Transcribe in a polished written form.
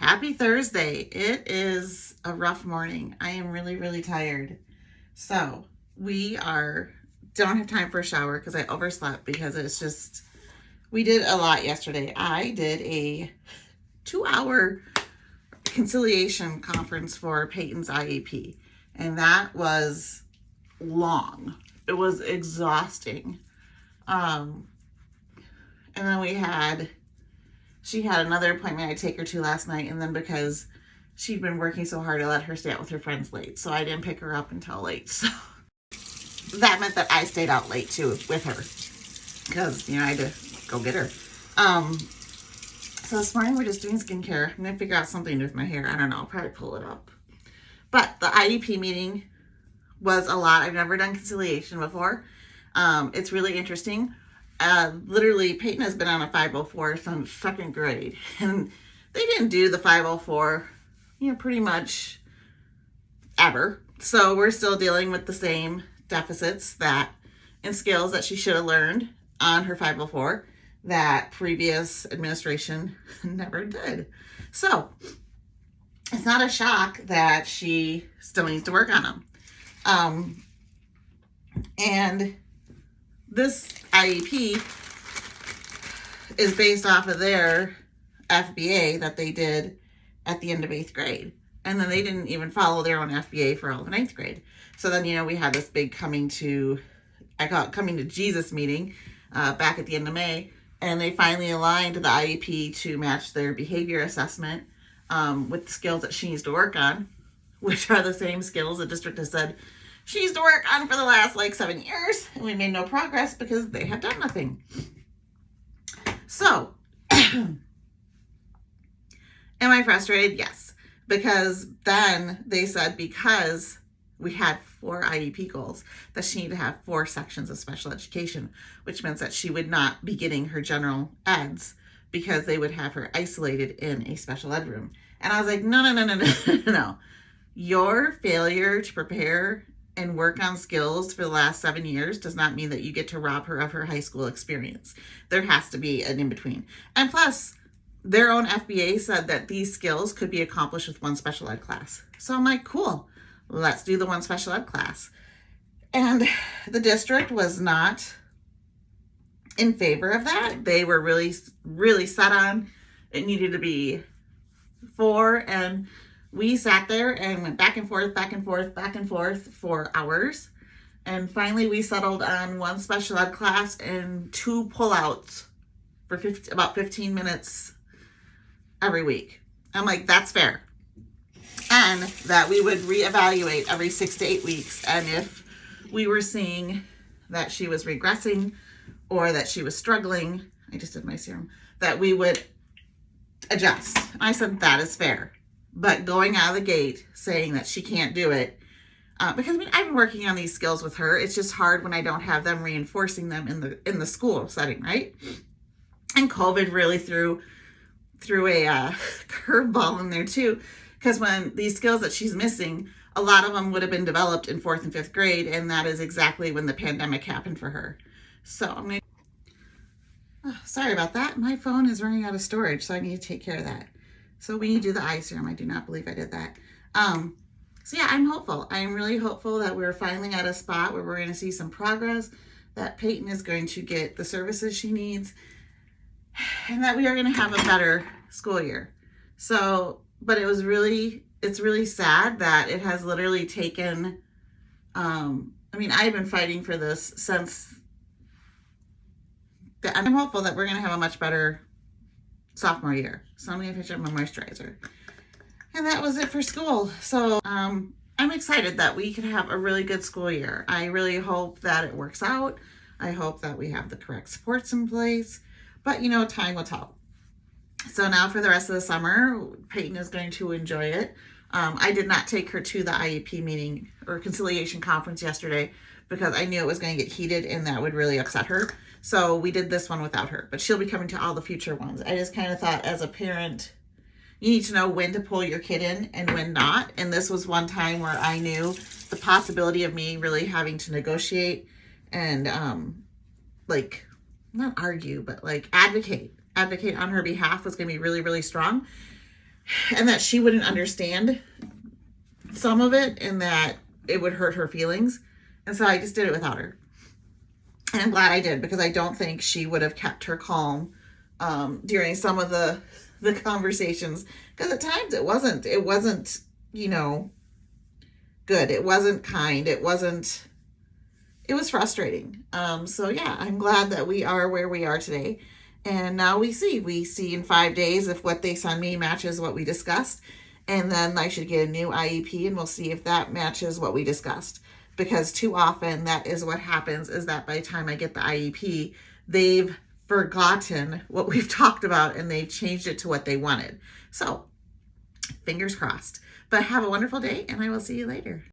Happy Thursday. It is a rough morning. I am really, really tired. So don't have time for a shower because I overslept because we did a lot yesterday. I did a 2-hour conciliation conference for Peyton's IEP, and that was long. It was exhausting. And then she had another appointment I take her to last night, and then because she'd been working so hard, I let her stay out with her friends late, so I didn't pick her up until late. So that meant that I stayed out late too with her because I had to go get her. So this morning we're just doing skincare. I'm gonna figure out something with my hair. I don't know. I'll probably pull it up. But the IEP meeting was a lot. I've never done conciliation before. It's really interesting. Literally, Peyton has been on a 504 since second grade, and they didn't do the 504, pretty much ever. So we're still dealing with the same deficits and skills that she should have learned on her 504 that previous administration never did. So it's not a shock that she still needs to work on them. And this IEP is based off of their FBA that they did at the end of 8th grade. And then they didn't even follow their own FBA for all of 9th grade. So then, we had this big coming to Jesus meeting back at the end of May. And they finally aligned the IEP to match their behavior assessment with the skills that she needs to work on, which are the same skills the district has said she needs to work on for the last 7 years. And we made no progress because they have done nothing. So, am I frustrated? Yes. Because then they said because we had 4 IEP goals that she needed to have 4 sections of special education, which means that she would not be getting her general eds because they would have her isolated in a special ed room. And I was like, no. Your failure to prepare and work on skills for the last 7 years does not mean that you get to rob her of her high school experience. There has to be an in-between. And plus, their own FBA said that these skills could be accomplished with 1 special ed class. So I'm like, cool, let's do the 1 special ed class. And the district was not in favor of that. They were really, really set on it needed to be 4. And we sat there and went back and forth for hours. And finally we settled on 1 special ed class and 2 pullouts for about 15 minutes every week. I'm like, that's fair. And that we would reevaluate every 6 to 8 weeks. And if we were seeing that she was regressing or that she was struggling, I just did my serum, that we would adjust. I said, that is fair. But going out of the gate saying that she can't do it, because I've been working on these skills with her. It's just hard when I don't have them reinforcing them in the school setting, right? And COVID really threw a curveball in there too, because when these skills that she's missing, a lot of them would have been developed in 4th and 5th grade, and that is exactly when the pandemic happened for her. So sorry about that. My phone is running out of storage, so I need to take care of that. So we need to do the eye serum. I do not believe I did that. So yeah, I'm hopeful. I'm really hopeful that we're finally at a spot where we're going to see some progress, that Peyton is going to get the services she needs, and that we are going to have a better school year. So, but it's really sad that it has literally taken, I've been fighting for this since, I'm hopeful that we're going to have a much better sophomore year. So I'm going to finish up my moisturizer. And that was it for school. So I'm excited that we can have a really good school year. I really hope that it works out. I hope that we have the correct supports in place. But, time will tell. So now for the rest of the summer, Peyton is going to enjoy it. I did not take her to the IEP meeting or conciliation conference yesterday because I knew it was going to get heated and that would really upset her. So we did this one without her, but she'll be coming to all the future ones. I just kind of thought as a parent, you need to know when to pull your kid in and when not. And this was one time where I knew the possibility of me really having to negotiate and not argue, but advocate on her behalf was going to be really, really strong. and that she wouldn't understand some of it and that it would hurt her feelings. And so I just did it without her. And I'm glad I did, because I don't think she would have kept her calm during some of the conversations, because at times it wasn't good. It wasn't kind. It was frustrating. So yeah, I'm glad that we are where we are today. And now we see in 5 days if what they send me matches what we discussed. And then I should get a new IEP, and we'll see if that matches what we discussed. Because too often that is what happens, is that by the time I get the IEP, they've forgotten what we've talked about and they've changed it to what they wanted. So fingers crossed. But have a wonderful day, and I will see you later.